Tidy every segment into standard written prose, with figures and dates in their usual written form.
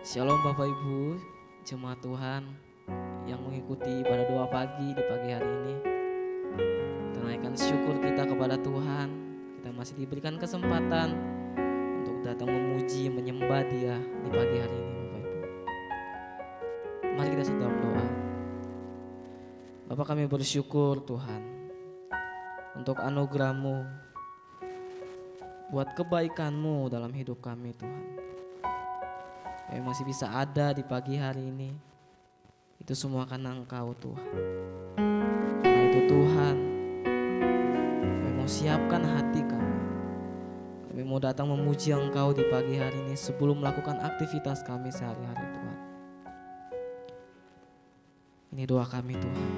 Shalom Bapak Ibu, jemaat Tuhan yang mengikuti ibadah doa pagi di pagi hari ini. Kita naikkan syukur kita kepada Tuhan. Kita masih diberikan kesempatan untuk datang memuji, menyembah Dia di pagi hari ini Bapak Ibu. Mari kita sedang berdoa. Bapak, kami bersyukur Tuhan untuk anugerah-Mu, buat kebaikan-Mu dalam hidup kami Tuhan. Kami masih bisa ada di pagi hari ini. Itu semua karena Engkau Tuhan. Karena itu Tuhan, kami mau siapkan hati kami. Kami mau datang memuji Engkau di pagi hari ini sebelum melakukan aktivitas kami sehari-hari Tuhan. Ini doa kami Tuhan.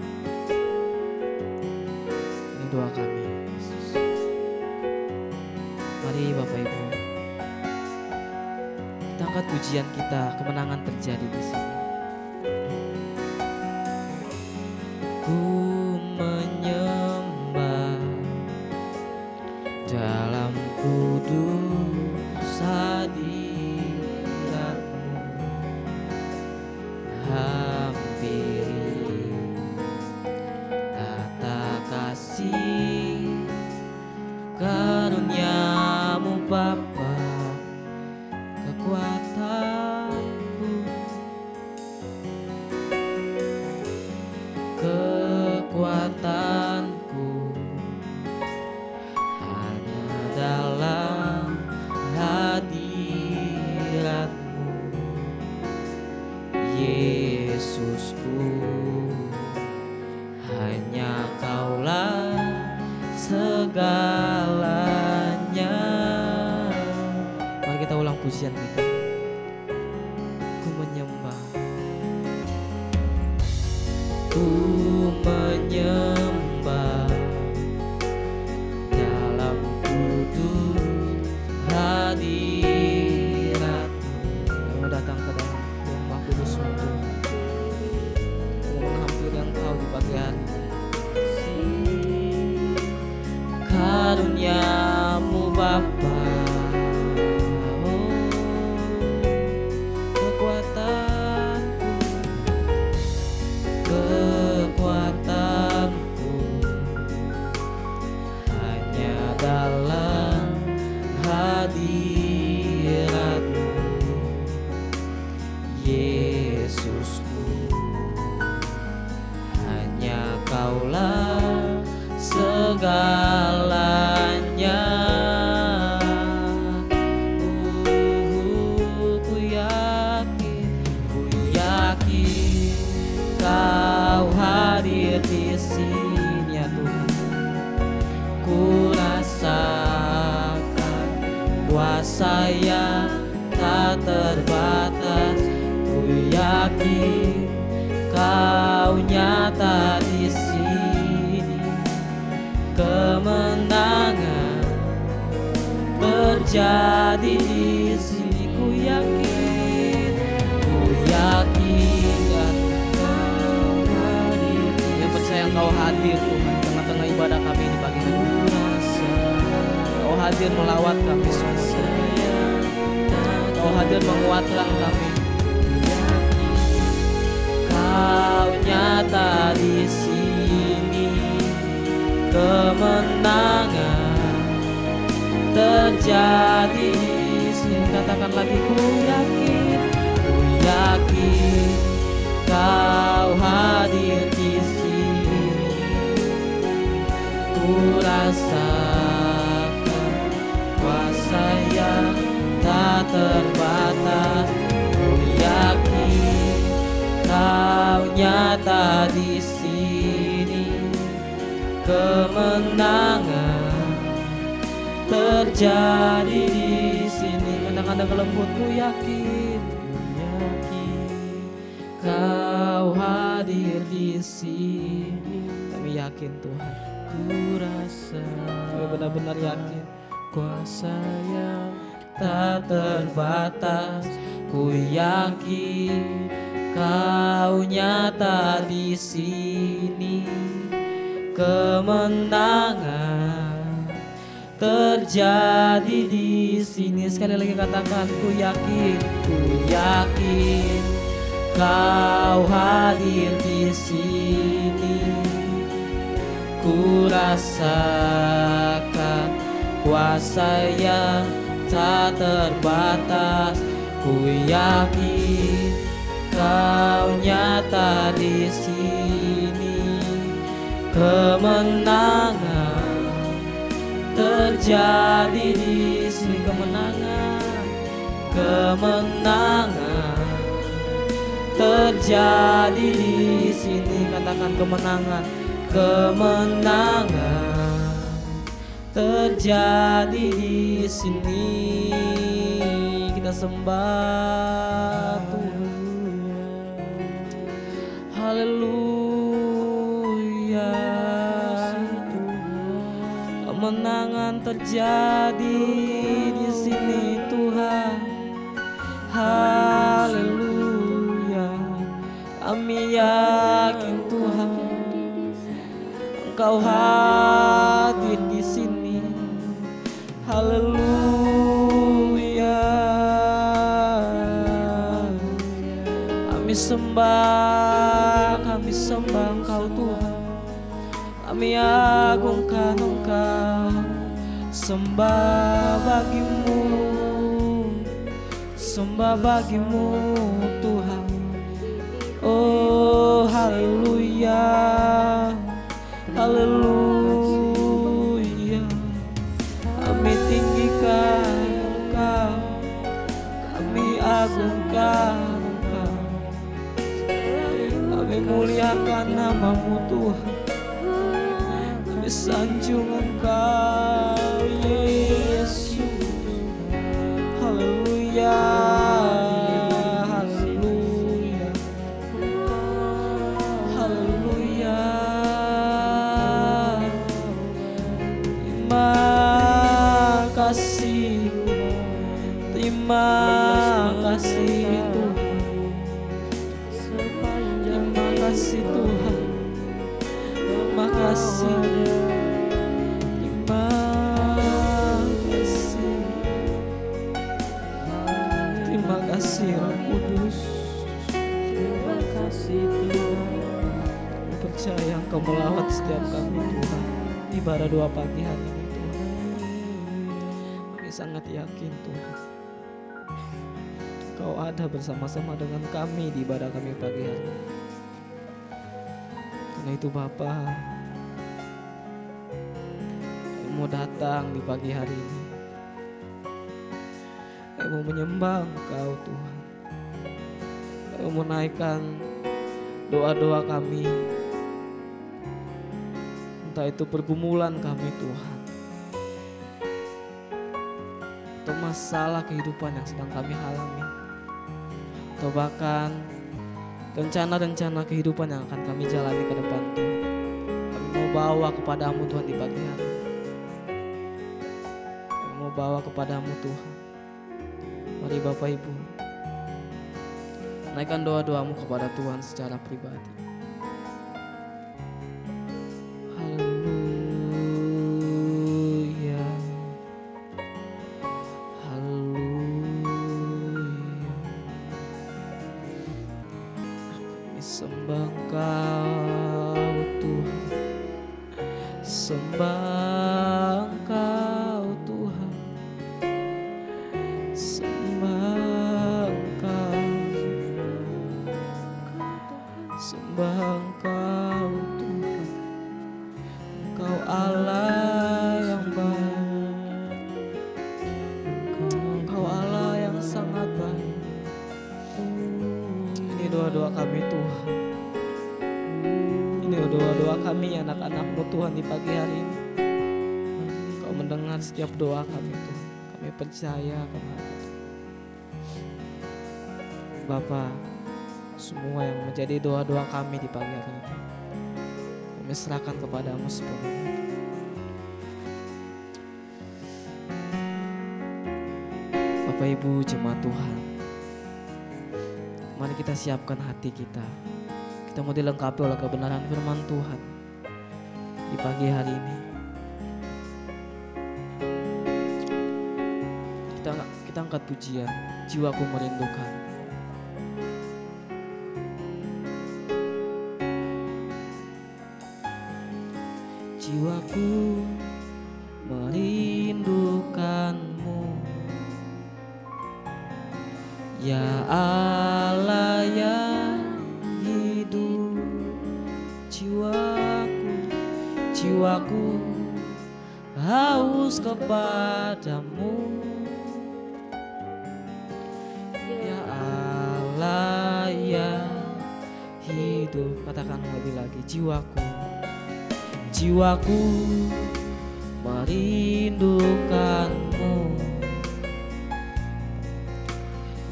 Ini doa kami Yesus. Mari Bapak Ibu, kita angkat pujian kita, kemenangan terjadi di sini. Ku menyembah dalam kudus hadirat-Mu, hampiri tata kasih karunia-Mu Bapa, kekuatanku, hanya dalam hadirat-Mu, Yesusku. Hanya Kaulah segalanya. Mari kita ulang pujian kita. Ku menyembah, ku menyembah dalam kudus hadirat-Mu. Kami datang ke dalam rumah kudus-Mu Tuhan. Kami menghampiri Engkau di pagi hari ini. Karunia-Mu Bapa, kekuatanku, hanya dalam hadirat-Mu, Yesusku. Hanya Kaulah segalanya. Ku yakin Kau hadir di sini ya Tuhan. Ku rasakan kuasa yang tak terbatas. Ku yakin Kau nyata di sini. Kemenangan terjadi di sini. Ku yakin yang percaya Engkau hadir Tuhan tengah-tengah ibadah kami di pagi hari ini. Kau hadir melawat kami semua. Kau hadir menguatkan kami. Kau nyata di sini. Kemenangan terjadi di sini. Katakan lagi, ku yakin Kau hadir di sini. Ku rasakan kuasa yang tak terbatas. Ku yakin Kau nyata di sini. Kemenangan terjadi di sini. Kadang-kadang lembut, ku yakin Kau hadir di sini. Kami yakin Tuhan. Ku rasa, kami benar-benar yakin kuasa yang tak terbatas. Ku yakin Kau nyata di sini. Kemenangan terjadi di sini. Sekali lagi katakan, ku yakin kau hadir di sini. Ku rasakan kuasa yang tak terbatas. Ku yakin kau nyata di sini. Kemenangan terjadi di sini. Kemenangan terjadi di sini. Katakan kemenangan terjadi di sini. Kita sembah Tuhan. Haleluya. Kemenangan terjadi di sini Tuhan. Haleluya. Kami yakin Tuhan, Engkau hadir di sini. Haleluya. Kami sembah Engkau Tuhan. Kami agungkan Engkau. Sembah bagimu Tuhan. Oh haleluya. Haleluya. Kami tinggikan Engkau, kami agungkan Engkau, kami muliakan nama-Mu Tuhan, kami sanjung Engkau Yesus. Haleluya. Terima kasih Tuhan. Terima kasih Tuhan. Terima kasih. Terima kasih. Terima kasih Roh Kudus. Terima kasih Tuhan. Percaya Engkau melawat setiap kami Tuhan. Ibadah doa pagi hari ini Tuhan. Kami sangat yakin Tuhan, Kau ada bersama-sama dengan kami di ibadah kami pagi hari ini. Karena itu Bapa, kami mau datang di pagi hari ini. Kami mau menyembah Engkau Tuhan. Kami mau menaikkan doa-doa kami. Entah itu pergumulan kami Tuhan, atau masalah kehidupan yang sedang kami alami, atau bahkan rencana-rencana kehidupan yang akan kami jalani ke depan Tuhan. Kami mau bawa kepadamu Tuhan di pagi hari. Kami mau bawa kepadamu Tuhan. Mari Bapak Ibu, naikkan doa-doamu kepada Tuhan secara pribadi. Haleluya. Haleluya. Kami sembah Engkau Tuhan. Sembah Engkau Tuhan. Sembah Engkau. Sembah Engkau Tuhan. Engkau Allah yang baik. Engkau Allah yang sangat baik. Ini doa-doa kami Tuhan. Ini doa-doa kami anak-anak-Mu Tuhan di pagi hari ini. Kau mendengar setiap doa kami Tuhan. Kami percaya kepada Bapa, semua yang menjadi doa-doa kami di pagi hari ini kami serahkan kepadamu sepenuhnya. Bapak Ibu jemaat Tuhan, mari kita siapkan hati kita. Kita mau dilengkapi oleh kebenaran firman Tuhan di pagi hari ini. Kita angkat pujian, jiwaku merindukan. Jiwaku merindukanmu, ya Allah yang hidup. Jiwaku haus kepadamu, ya Allah yang hidup. Katakan lebih lagi, jiwaku merindukanmu,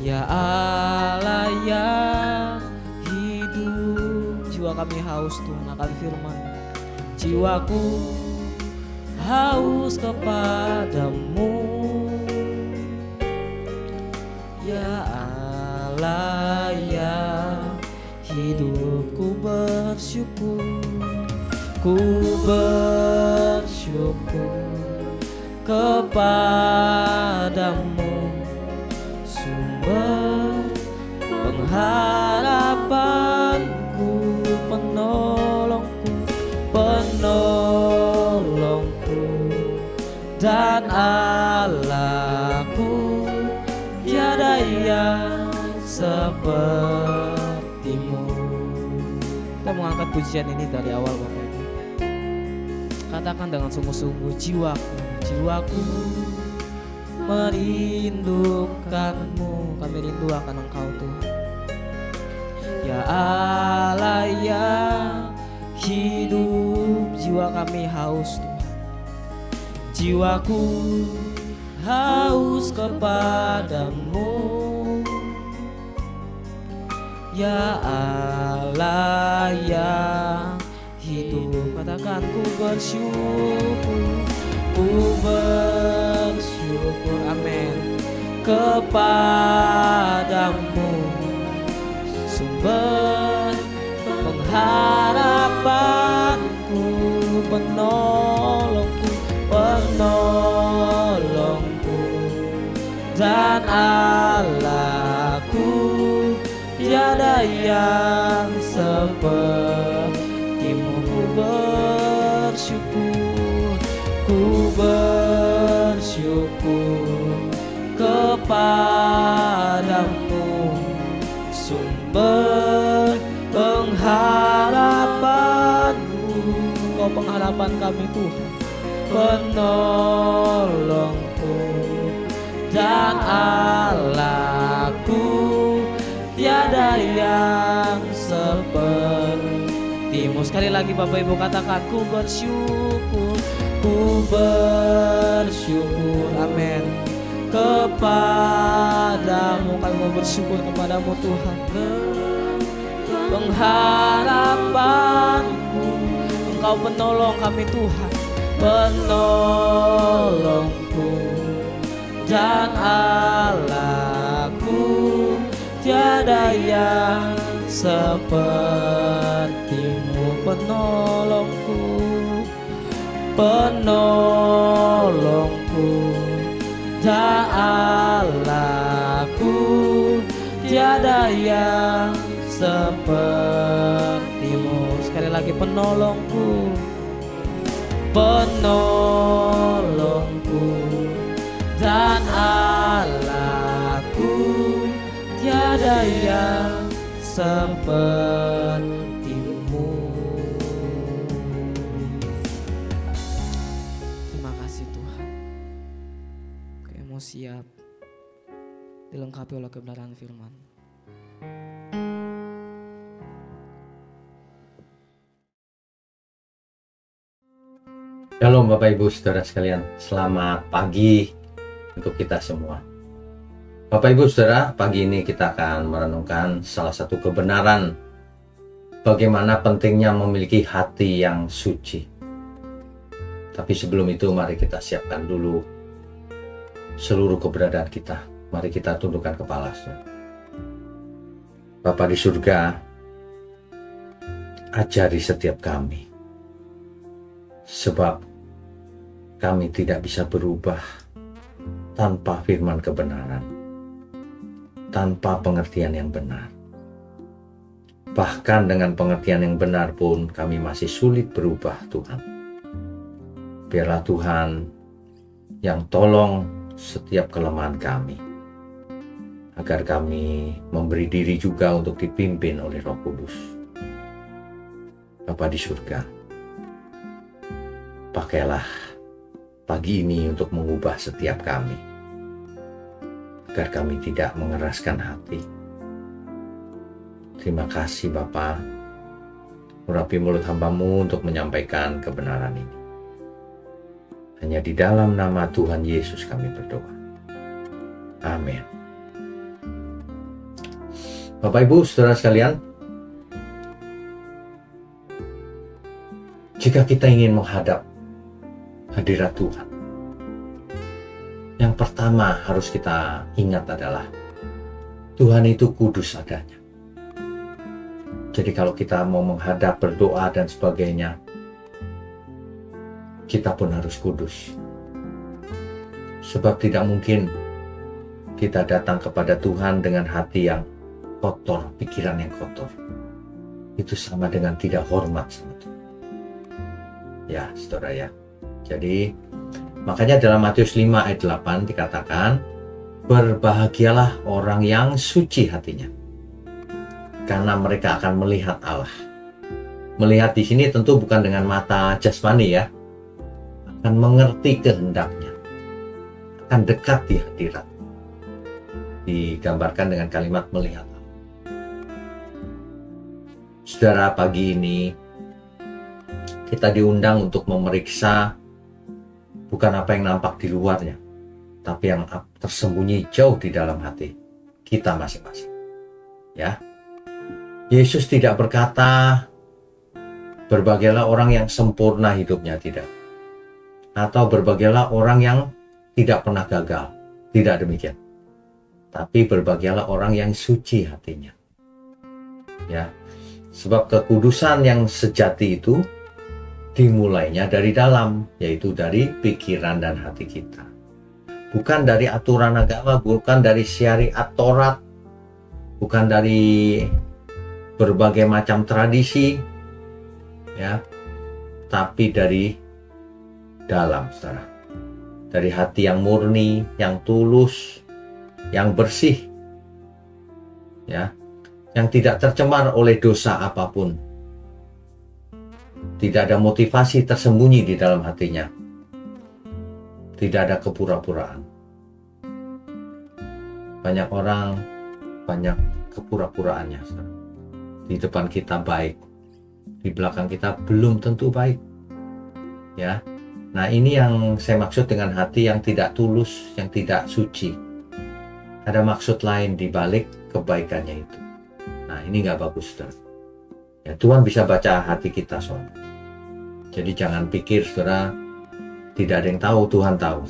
ya Allah yang hidup. Jiwa kami haus Tuhan akan firman. Jiwaku haus kepadamu, ya Allah yang hidup. Ku bersyukur kepadamu, sumber pengharapanku, penolongku dan Allahku. Tiada yang sepertimu. Kita mengangkat pujian ini dari awal Bapak Ibu. Katakan dengan sungguh-sungguh, jiwaku merindukanmu. Kami rindu akan Engkau Tuhan, ya Allah yang hidup. Jiwa kami haus Tuhan. Jiwaku haus kepadamu, ya Allah yang hidup. Katakan, ku bersyukur, amin, kepadamu, sumber pengharapanku, penolongku dan Allahku. Tiada yang sepertimu. Ku bersyukur kepadamu, sumber pengharapanku. Kau pengharapan kami Tuhan, penolongku dan Allahku. Tiada yang sepertimu. Sekali lagi Bapak Ibu katakan, ku bersyukur, amin, kepadamu. Kami mau bersyukur kepadamu Tuhan, pengharapanku. Engkau penolong kami Tuhan, penolongku dan Allahku. Tiada yang sepertimu, penolongku dan Allahku. Tiada yang sepertimu. Sekali lagi, penolongku dan Allahku. Tiada yang sepertimu. Terima kasih Tuhan. Kami mau siap dilengkapi oleh kebenaran firman. Shalom Bapak Ibu Saudara sekalian, selamat pagi untuk kita semua. Bapak Ibu Saudara, pagi ini kita akan merenungkan salah satu kebenaran bagaimana pentingnya memiliki hati yang suci. Tapi sebelum itu mari kita siapkan dulu seluruh keberadaan kita. Mari kita tundukkan kepala. Bapa di surga, ajari setiap kami, sebab kami tidak bisa berubah tanpa firman kebenaran, tanpa pengertian yang benar. Bahkan dengan pengertian yang benar pun kami masih sulit berubah, Tuhan. Biarlah Tuhan yang tolong setiap kelemahan kami, agar kami memberi diri juga untuk dipimpin oleh Roh Kudus. Bapa di surga, pakailah pagi ini untuk mengubah setiap kami, agar kami tidak mengeraskan hati. Terima kasih Bapa, urapi mulut hamba-Mu untuk menyampaikan kebenaran ini. Hanya di dalam nama Tuhan Yesus kami berdoa. Amin. Bapak Ibu, saudara sekalian, jika kita ingin menghadap hadirat Tuhan, yang pertama harus kita ingat adalah Tuhan itu kudus adanya. Jadi kalau kita mau menghadap, berdoa dan sebagainya, kita pun harus kudus. Sebab tidak mungkin kita datang kepada Tuhan dengan hati yang kotor, pikiran yang kotor. Itu sama dengan tidak hormat sama Tuhan. Ya, saudara ya. Jadi, makanya dalam Matius 5 ayat 8 dikatakan, berbahagialah orang yang suci hatinya, karena mereka akan melihat Allah. Melihat di sini tentu bukan dengan mata jasmani ya, akan mengerti kehendaknya, akan dekat di hadirat. Digambarkan dengan kalimat melihat Allah. Saudara, pagi ini kita diundang untuk memeriksa bukan apa yang nampak di luarnya, tapi yang tersembunyi jauh di dalam hati kita masing-masing. Ya. Yesus tidak berkata, berbahagialah orang yang sempurna hidupnya, tidak. Atau berbahagialah orang yang tidak pernah gagal. Tidak demikian. Tapi berbahagialah orang yang suci hatinya. Ya. Sebab kekudusan yang sejati itu dimulainya dari dalam, yaitu dari pikiran dan hati kita. Bukan dari aturan agama, bukan dari syariat Taurat, bukan dari berbagai macam tradisi, ya, tapi dari dalam, saudara. Dari hati yang murni, yang tulus, yang bersih, ya, yang tidak tercemar oleh dosa apapun. Tidak ada motivasi tersembunyi di dalam hatinya. Tidak ada kepura-puraan. Banyak orang, banyak kepura-puraannya, saudara. Di depan kita baik, di belakang kita belum tentu baik. Ya. Nah, ini yang saya maksud dengan hati yang tidak tulus, yang tidak suci. Ada maksud lain di balik kebaikannya itu. Nah, ini nggak bagus, saudara. Ya, Tuhan bisa baca hati kita soalnya. Jadi jangan pikir, saudara, tidak ada yang tahu, Tuhan tahu.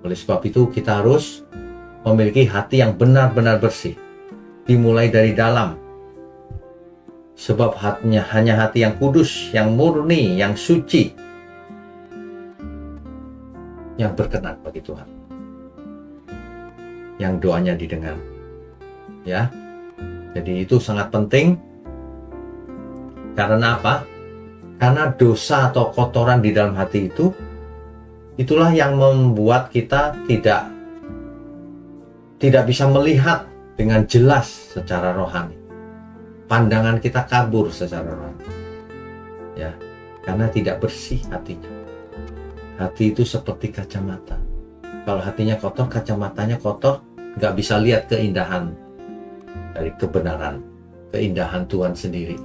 Oleh sebab itu kita harus memiliki hati yang benar-benar bersih. Dimulai dari dalam. Sebab hanya hati yang kudus, yang murni, yang suci, yang berkenan bagi Tuhan, yang doanya didengar. Ya, jadi itu sangat penting. Karena apa? Karena dosa atau kotoran di dalam hati itu, itulah yang membuat kita tidak bisa melihat dengan jelas secara rohani. Pandangan kita kabur secara rohani. Ya, karena tidak bersih hatinya. Hati itu seperti kacamata. Kalau hatinya kotor, kacamatanya kotor, nggak bisa lihat keindahan dari kebenaran, keindahan Tuhan sendiri.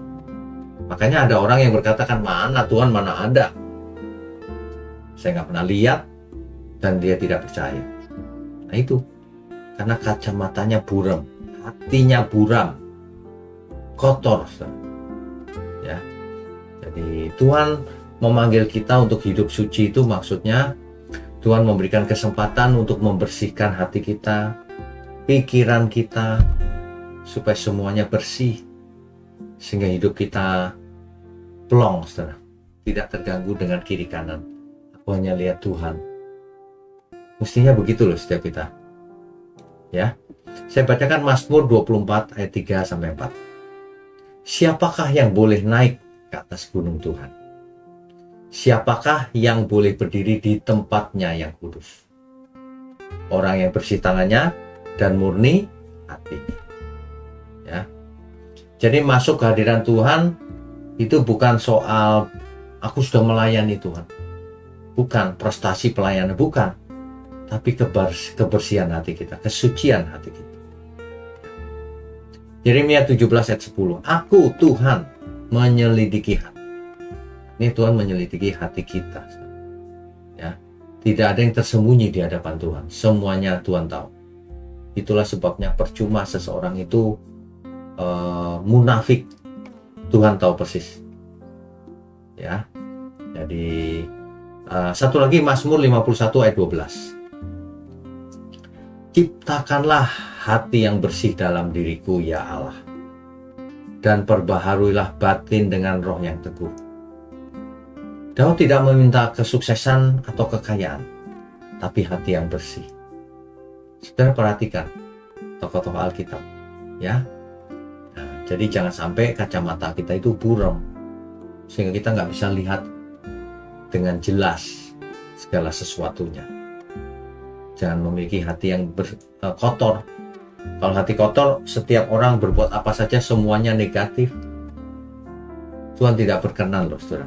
Makanya ada orang yang berkatakan, mana Tuhan, mana ada. Saya nggak pernah lihat, dan dia tidak percaya. Nah itu, karena kacamatanya buram, hatinya buram, kotor. Ya, jadi Tuhan memanggil kita untuk hidup suci itu maksudnya Tuhan memberikan kesempatan untuk membersihkan hati kita, pikiran kita, supaya semuanya bersih, sehingga hidup kita plong, saudara, tidak terganggu dengan kiri kanan. Aku hanya lihat Tuhan. Mestinya begitu loh setiap kita. Ya. Saya bacakan Mazmur 24 ayat 3 sampai 4. Siapakah yang boleh naik ke atas gunung Tuhan? Siapakah yang boleh berdiri di tempatnya yang kudus? Orang yang bersih tangannya dan murni hatinya. Ya. Jadi masuk ke hadiran Tuhan itu bukan soal aku sudah melayani Tuhan. Bukan prestasi pelayanan, bukan. Tapi kebersihan hati kita, kesucian hati kita. Yeremia 17 ayat 10. Aku Tuhan menyelidiki hati. Ini Tuhan menyelidiki hati kita. Ya. Tidak ada yang tersembunyi di hadapan Tuhan. Semuanya Tuhan tahu. Itulah sebabnya percuma seseorang itu munafik. Tuhan tahu persis. Ya. Jadi satu lagi Mazmur 51 ayat 12. Ciptakanlah hati yang bersih dalam diriku ya Allah, dan perbaharuilah batin dengan roh yang teguh. Daud tidak meminta kesuksesan atau kekayaan, tapi hati yang bersih. Saudara perhatikan tokoh-tokoh Alkitab, ya. Nah, jadi jangan sampai kacamata kita itu buram, sehingga kita nggak bisa lihat dengan jelas segala sesuatunya. Jangan memiliki hati yang kotor. Kalau hati kotor, setiap orang berbuat apa saja semuanya negatif. Tuhan tidak berkenan loh, saudara.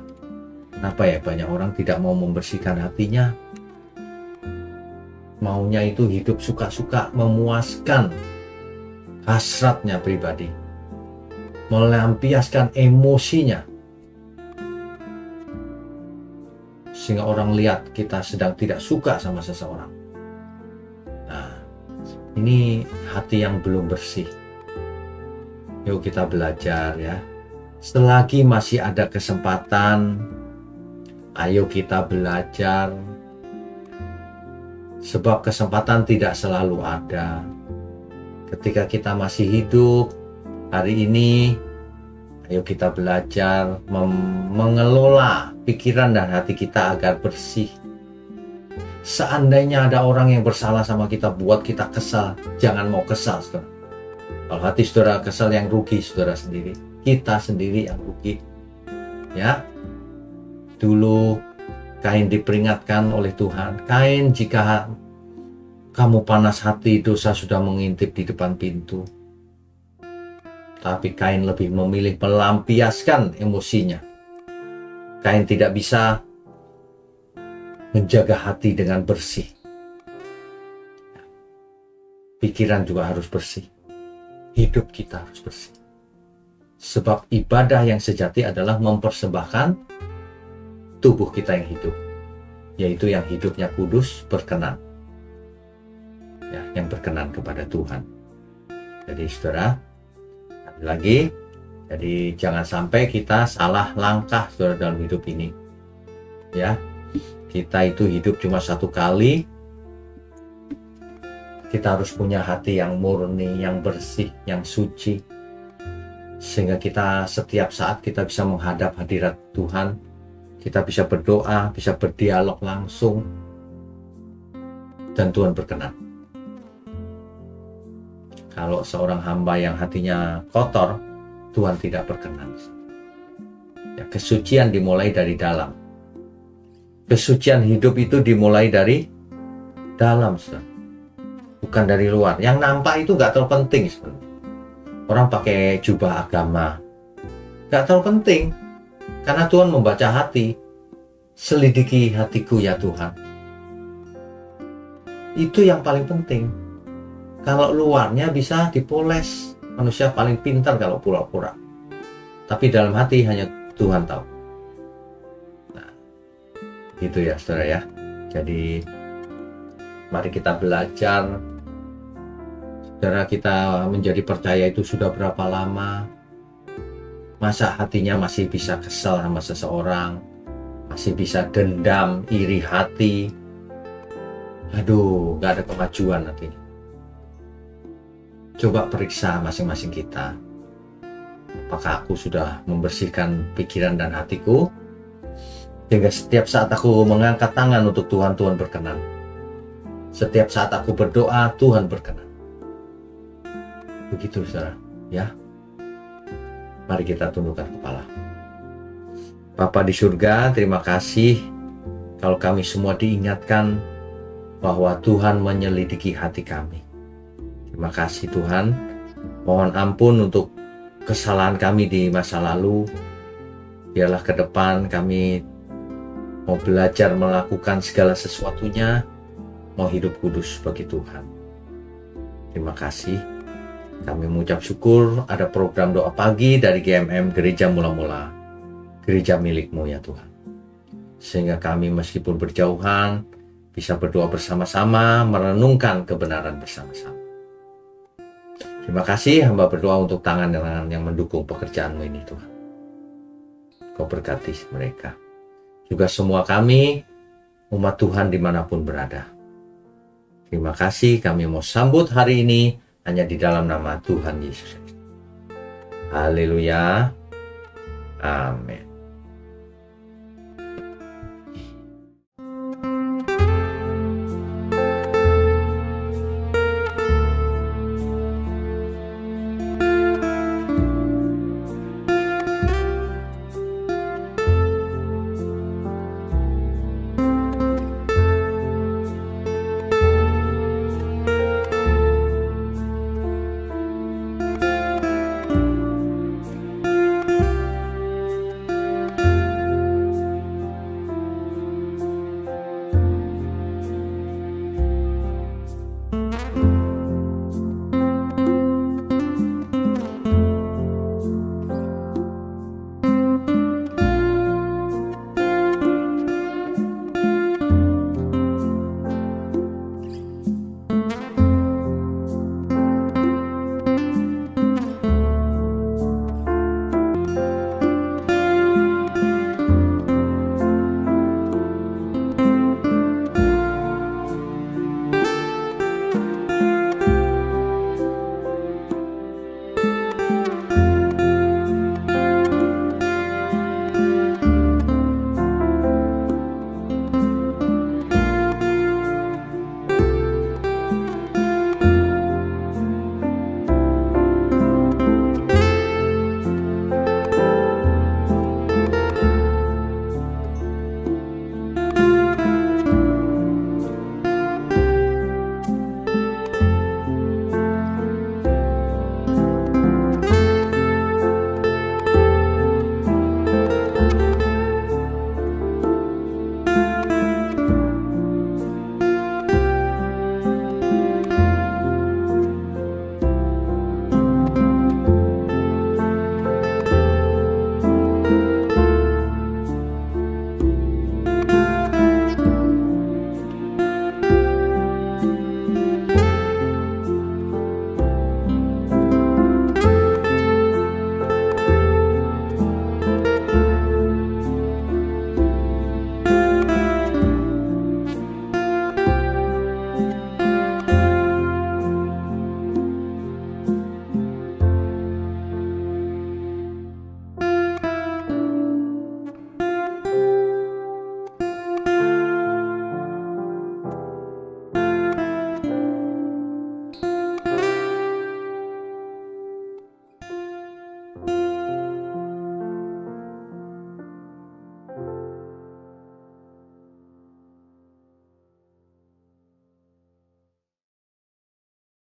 Kenapa ya banyak orang tidak mau membersihkan hatinya? Maunya itu hidup suka-suka, memuaskan hasratnya pribadi, melampiaskan emosinya, sehingga orang lihat kita sedang tidak suka sama seseorang. Nah, ini hati yang belum bersih. Yuk kita belajar ya. Selagi masih ada kesempatan, ayo kita belajar. Sebab kesempatan tidak selalu ada. Ketika kita masih hidup hari ini, ayo kita belajar mengelola pikiran dan hati kita agar bersih. Seandainya ada orang yang bersalah sama kita, buat kita kesal, jangan mau kesal, saudara. Kalau hati saudara kesal, yang rugi saudara sendiri. Kita sendiri yang rugi. Ya. Dulu Kain diperingatkan oleh Tuhan. Kain, jika kamu panas hati, dosa sudah mengintip di depan pintu. Tapi Kain lebih memilih melampiaskan emosinya. Kain tidak bisa menjaga hati dengan bersih. Pikiran juga harus bersih. Hidup kita harus bersih. Sebab ibadah yang sejati adalah mempersembahkan tubuh kita yang hidup, yaitu yang hidupnya kudus, berkenan. Ya, yang berkenan kepada Tuhan. Jadi saudara, lagi, jadi jangan sampai kita salah langkah saudara dalam hidup ini. Ya. Kita itu hidup cuma satu kali. Kita harus punya hati yang murni, yang bersih, yang suci. Sehingga kita setiap saat kita bisa menghadap hadirat Tuhan. Kita bisa berdoa, bisa berdialog langsung. Dan Tuhan berkenan. Kalau seorang hamba yang hatinya kotor, Tuhan tidak berkenan. Ya, kesucian dimulai dari dalam. Kesucian hidup itu dimulai dari dalam, saudara. Bukan dari luar. Yang nampak itu gak terlalu penting, saudara. Orang pakai jubah agama, gak terlalu penting. Karena Tuhan membaca hati. Selidiki hatiku ya Tuhan. Itu yang paling penting. Kalau luarnya bisa dipoles. Manusia paling pintar kalau pura-pura. Tapi dalam hati hanya Tuhan tahu. Gitu ya saudara ya. Jadi mari kita belajar. Saudara, kita menjadi percaya itu sudah berapa lama? Masa hatinya masih bisa kesal sama seseorang, masih bisa dendam, iri hati. Aduh, gak ada kemajuan nanti. Coba periksa masing-masing kita. Apakah aku sudah membersihkan pikiran dan hatiku? Sehingga setiap saat aku mengangkat tangan untuk Tuhan, Tuhan berkenan. Setiap saat aku berdoa, Tuhan berkenan. Begitu saudara, ya. Mari kita tundukkan kepala. Bapa di surga, terima kasih kalau kami semua diingatkan bahwa Tuhan menyelidiki hati kami. Terima kasih Tuhan. Mohon ampun untuk kesalahan kami di masa lalu. Biarlah ke depan kami mau belajar melakukan segala sesuatunya, mau hidup kudus bagi Tuhan. Terima kasih. Kami mengucap syukur ada program doa pagi dari GMM Gereja Mula-Mula, gereja milik-Mu ya Tuhan. Sehingga kami meskipun berjauhan, bisa berdoa bersama-sama, merenungkan kebenaran bersama-sama. Terima kasih, hamba berdoa untuk tangan-tangan yang mendukung pekerjaan-Mu ini Tuhan. Kau berkati mereka. Juga semua kami, umat Tuhan dimanapun berada. Terima kasih, kami mau sambut hari ini hanya di dalam nama Tuhan Yesus. Haleluya. Amin.